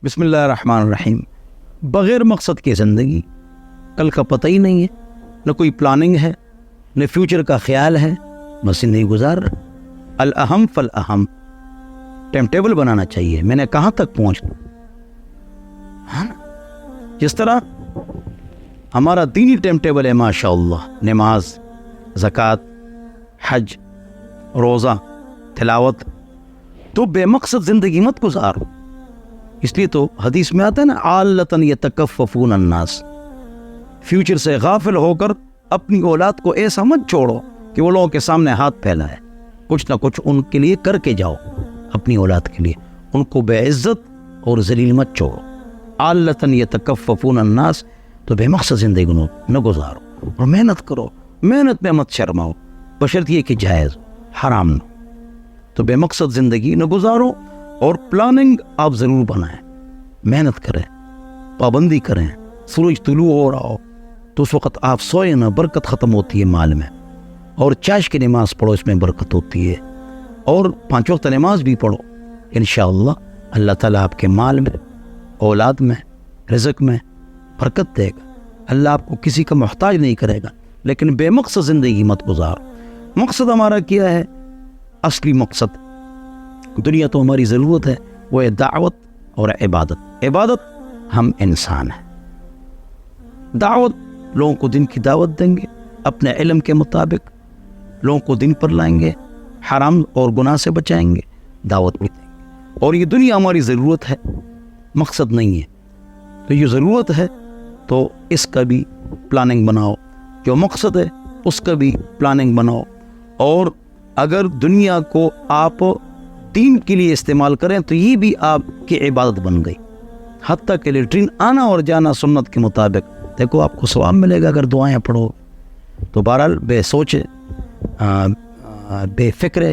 بسم اللہ الرحمن الرحیم۔ بغیر مقصد کی زندگی، کل کا پتہ ہی نہیں ہے، نہ کوئی پلاننگ ہے، نہ فیوچر کا خیال ہے، بس زندگی گزار رہا۔ الاہم فالاہم، ٹائم ٹیبل بنانا چاہیے، میں نے کہاں تک پہنچنا، ہاں جس طرح ہمارا دینی ٹائم ٹیبل ہے ماشاء اللہ، نماز، زکوٰۃ، حج، روزہ، تلاوت، تو بے مقصد زندگی مت گزارو۔ اس لیے تو حدیث میں آتا ہے نا، عالۃً یتکففون الناس، فیوچر سے غافل ہو کر اپنی اولاد کو ایسا مت چھوڑو کہ وہ لوگوں کے سامنے ہاتھ پھیلائے، کچھ نہ کچھ ان کے لیے کر کے جاؤ، اپنی اولاد کے لیے ان کو بے عزت اور ذلیل مت چھوڑو۔ عالۃً یتکففون الناس، تو بے مقصد زندگی نہ گزارو اور محنت کرو، محنت میں مت شرماؤ، بشرط یہ کہ جائز حرام نہ، تو بے مقصد زندگی نہ گزارو اور پلاننگ آپ ضرور بنائیں، محنت کریں، پابندی کریں۔ سورج طلوع ہو رہا ہو تو اس وقت آپ سوئے نہ، برکت ختم ہوتی ہے مال میں، اور چاش کی نماز پڑھو، اس میں برکت ہوتی ہے، اور 5 وقت نماز بھی پڑھو، انشاءاللہ اللہ تعالیٰ آپ کے مال میں، اولاد میں، رزق میں برکت دے گا، اللہ آپ کو کسی کا محتاج نہیں کرے گا۔ لیکن بے مقصد زندگی مت گزارو۔ مقصد ہمارا کیا ہے؟ اصلی مقصد دنیا تو ہماری ضرورت ہے، وہ ہے دعوت اور عبادت۔ عبادت ہم انسان ہیں، دعوت لوگوں کو دین کی دعوت دیں گے، اپنے علم کے مطابق لوگوں کو دین پر لائیں گے، حرام اور گناہ سے بچائیں گے، دعوت بھی دیں گے۔ اور یہ دنیا ہماری ضرورت ہے، مقصد نہیں ہے، تو یہ ضرورت ہے تو اس کا بھی پلاننگ بناؤ، جو مقصد ہے اس کا بھی پلاننگ بناؤ۔ اور اگر دنیا کو آپ دین کے لیے استعمال کریں تو یہ بھی آپ کی عبادت بن گئی، حتیٰ کہ لیٹرین آنا اور جانا سنت کے مطابق، دیکھو آپ کو ثواب ملے گا اگر دعائیں پڑھو۔ تو بہرحال بے سوچے، بے فکرے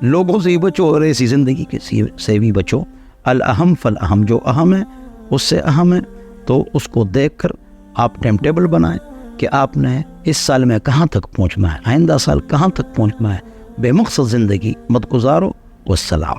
لوگوں سے ہی بچو اور ایسی زندگی سے بھی بچو۔ الاہم فالاہم، جو اہم ہے اس سے اہم ہے، تو اس کو دیکھ کر آپ ٹائم ٹیبل بنائیں کہ آپ نے اس سال میں کہاں تک پہنچنا ہے، آئندہ سال کہاں تک پہنچنا ہے۔ بے مقصد زندگی مت گزارو۔ والسلام۔